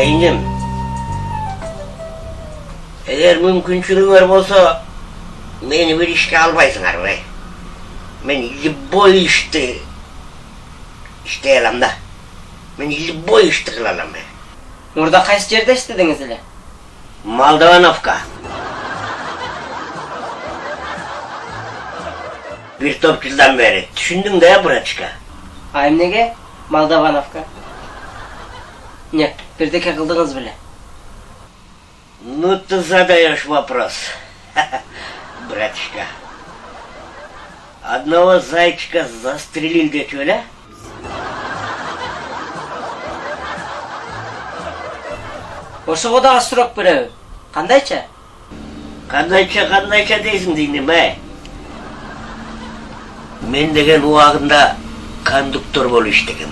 Kayıncım, eğer mümkünçülüğün olsa beni bir işe almaysın abi. Ben boy işteyelem da. Ben boy işte kılalım be. Orada qaysi yerda istediniz ile? Moldavanofka. Bir top yıldan beri. Düşündüm de ya Buraçka. Ayım nege? Moldovanovka. Ne? Birдеке kıldınız bile. Ну ты задаешь вопрос, братишка. Одного зайчика застрелил ведь, öyle? Oşuğa da sürok birevi. Kandayça? Kandayça deysin deyindim be. Men degen uagında konduktor bol iştegim.